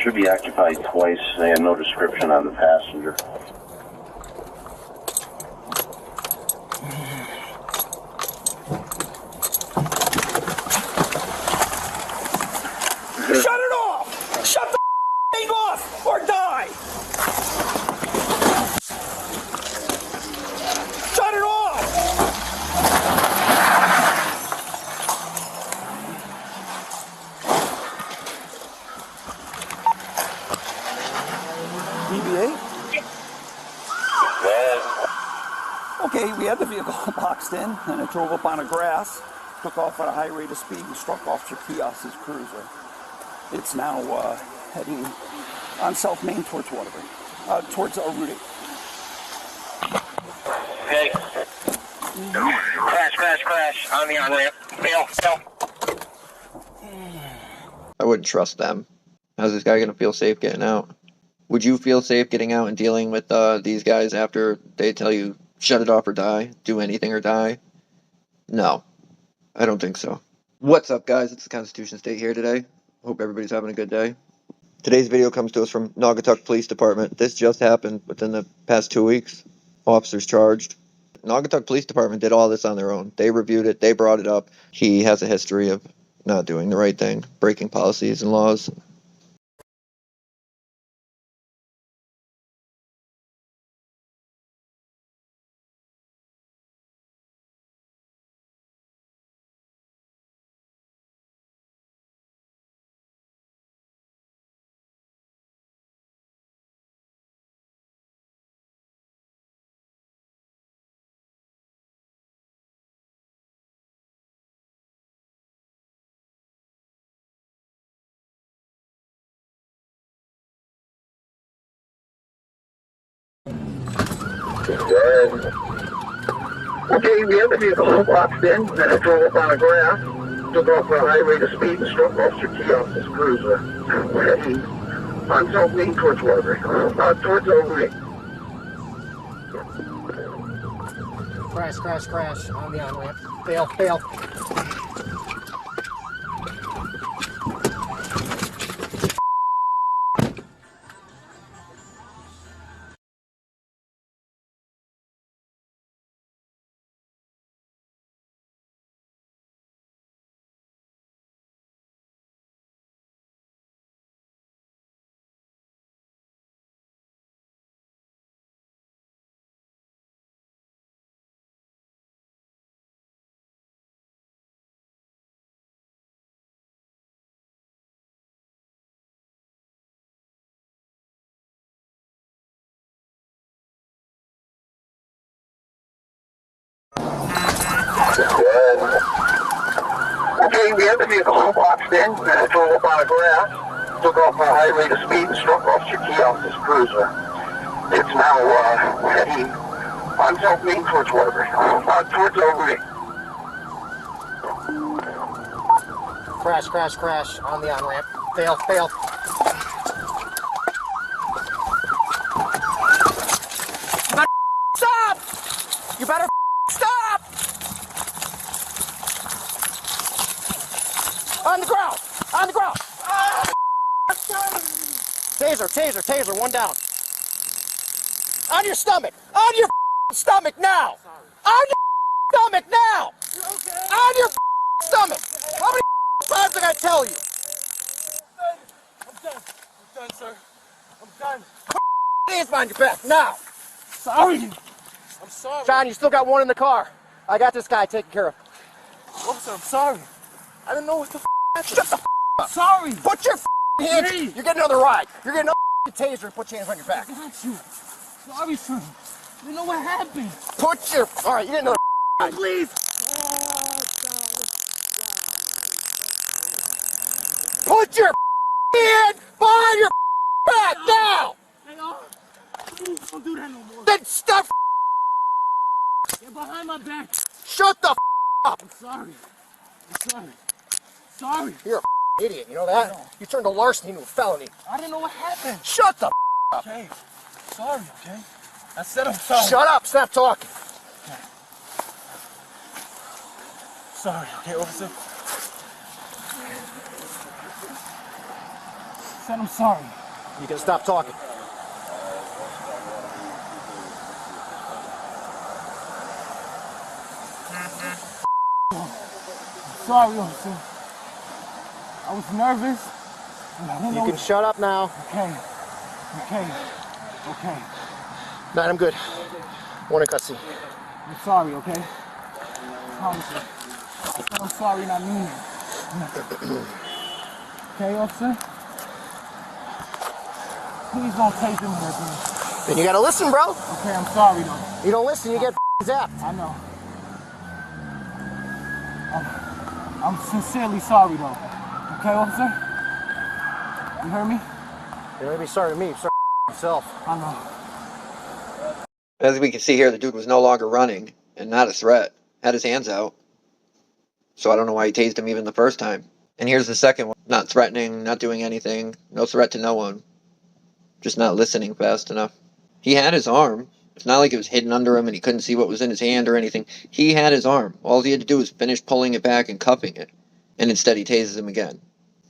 Should be occupied twice. They have no description on the passenger. Shut it off! Shut the thing off or die! Shut it off! DBA? Okay, we had the vehicle boxed in, and it drove up on the grass, took off at a high rate of speed, and struck Officer Kehoss's cruiser. It's now heading on South Main towards Waterbury, towards Route 8. Okay. Crash on the on-ramp. Fail. I wouldn't trust them. How's this guy gonna feel safe getting out? Would you feel safe getting out and dealing with these guys after they tell you shut it off or die, do anything or die? No, I don't think so. What's up, guys? It's the Constitution State here today. Hope everybody's having a good day. Today's video comes to us from Naugatuck Police Department. This just happened within the past 2 weeks. Officers charged. Naugatuck Police Department did all this on their own. They reviewed it. They brought it up. He has a history of not doing the right thing, breaking policies and laws. Okay, we had the vehicle boxed in, and it drove up on the grass, took off at a high rate of speed, and struck Officer Kehoss's cruiser. Heading on South Main towards Waterbury, towards Route 8. Crash on the on-ramp. Fail. Okay, we had the vehicle boxed in, and it drove up on the grass, took off at a high rate of speed, and struck Officer Kehoss's cruiser. It's now heading on South Main towards Waterbury, towards Route 8. Crash on the on-ramp. Fail. You better stop! On the ground! Taser, one down. On your stomach! On your stomach now! On your stomach now! You're okay? On your stomach! How many times did I tell you? I'm done, sir. I'm done. Hands behind your back now! Sorry. I'm sorry. John, you still got one in the car. I got this guy taken care of. Officer, I'm sorry. I didn't know what the happened. Shut the up! Sorry. Put your hands. Please. You're getting another ride. You're getting another taser and put your hands on your back. I got you. Sorry, sir. You know what happened. Put your. All right, you get another ride. Please. Put your hand behind your back now. Please don't do that no more. Then stop. Get behind my back. Shut the up. I'm sorry. Sorry. You're a idiot. You know that? No. You turned a larceny into a felony. I didn't know what happened. Shut the up. Okay. Sorry, okay? I said I'm sorry. Shut up. Stop talking. sorry, okay, officer? Said I'm sorry. You can stop talking. Sorry, officer. I was nervous. You can shut up now. Okay. Nah, I'm good. Morning cutscene. I'm sorry, okay? I promise you. I said I'm sorry and I mean it. Okay, officer? Please don't take them with me. Then you gotta listen, bro. Okay, I'm sorry though. You don't listen, you get zapped. I know. I'm sincerely sorry though. Okay, officer? You heard me? You don't be sorry to me, sorry to yourself. I know. As we can see here, the dude was no longer running and not a threat. Had his hands out. So I don't know why he tased him even the first time. And here's the second one. Not threatening, not doing anything. No threat to no one. Just not listening fast enough. He had his arm. It's not like it was hidden under him and he couldn't see what was in his hand or anything. He had his arm. All he had to do was finish pulling it back and cuffing it. And instead he tases him again.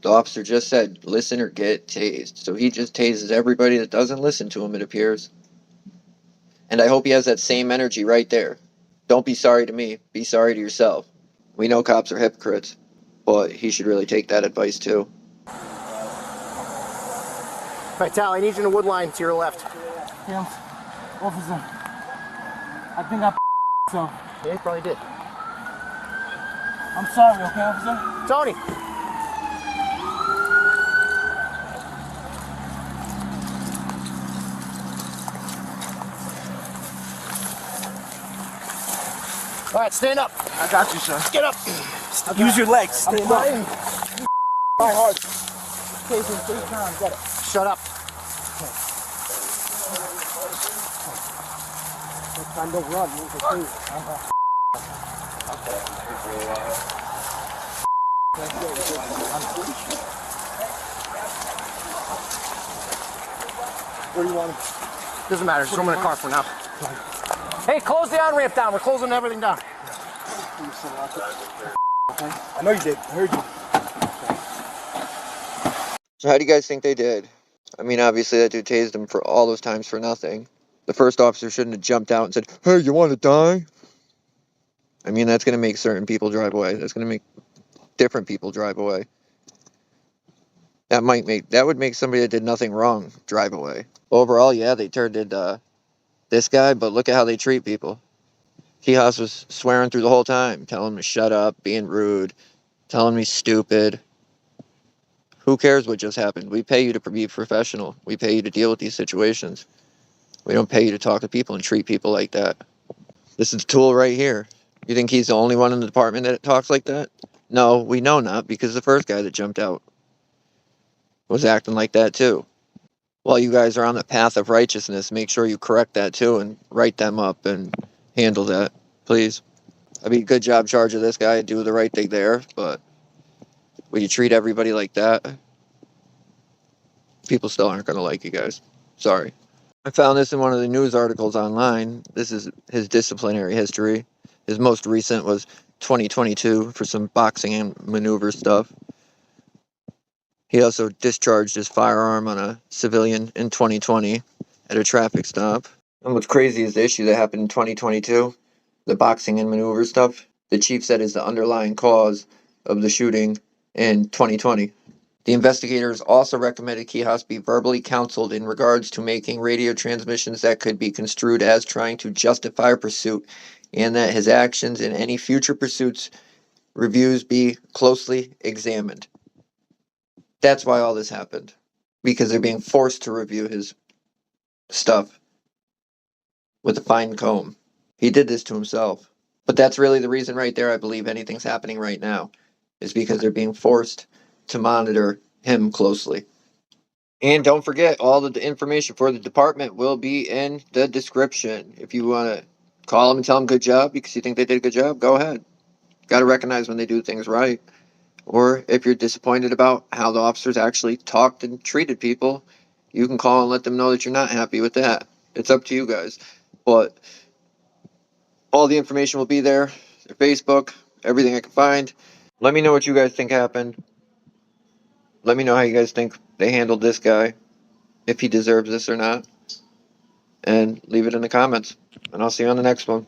The officer just said, listen or get tased. So he just tases everybody that doesn't listen to him, it appears. And I hope he has that same energy right there. Don't be sorry to me. Be sorry to yourself. We know cops are hypocrites, but he should really take that advice too. Vital, I need you in the wood line to your left. Yeah, officer. I think I so. Yeah, you probably did. I'm sorry, okay, officer? Tony! All right, stand up. I got you, sir. Get up. Use your legs. Stand up. My heart. Chase him 3 times. Get it. Shut up. Next time, don't run. Move the food. Where do you want him? Doesn't matter. Just throw him in the car for now. Hey, close the on-ramp down. We're closing everything down. Okay. I know you did. I heard you. So how do you guys think they did? I mean, obviously that dude tased him for all those times for nothing. The first officer shouldn't have jumped out and said, hey, you want to die? I mean, that's going to make certain people drive away. That's going to make different people drive away. That would make somebody that did nothing wrong drive away. Overall, yeah, they turned into this guy, but look at how they treat people. Kehoss was swearing through the whole time, telling him to shut up, being rude, telling me stupid. Who cares what just happened? We pay you to be professional. We pay you to deal with these situations. We don't pay you to talk to people and treat people like that. This is a tool right here. You think he's the only one in the department that talks like that? No, we know not, because the first guy that jumped out was acting like that too. While you guys are on the path of righteousness, make sure you correct that too and write them up and handle that, please. I mean, good job, charge of this guy, do the right thing there, but when you treat everybody like that, people still aren't going to like you guys. Sorry. I found this in one of the news articles online. This is his disciplinary history. His most recent was 2022 for some boxing and maneuver stuff. He also discharged his firearm on a civilian in 2020 at a traffic stop. And what's crazy is the issue that happened in 2022, the boxing and maneuver stuff, the chief said is the underlying cause of the shooting in 2020. The investigators also recommended Kehoss be verbally counseled in regards to making radio transmissions that could be construed as trying to justify a pursuit, and that his actions in any future pursuits reviews be closely examined. That's why all this happened, because they're being forced to review his stuff with a fine comb. He did this to himself. But that's really the reason right there I believe anything's happening right now, is because they're being forced to monitor him closely. And don't forget, all the information for the department will be in the description. If you want to call them and tell them good job because you think they did a good job, go ahead. Got to recognize when they do things right. Or if you're disappointed about how the officers actually talked and treated people, you can call and let them know that you're not happy with that. It's up to you guys. But all the information will be there. Their Facebook, everything I could find. Let me know what you guys think happened. Let me know how you guys think they handled this guy, if he deserves this or not. And leave it in the comments. And I'll see you on the next one.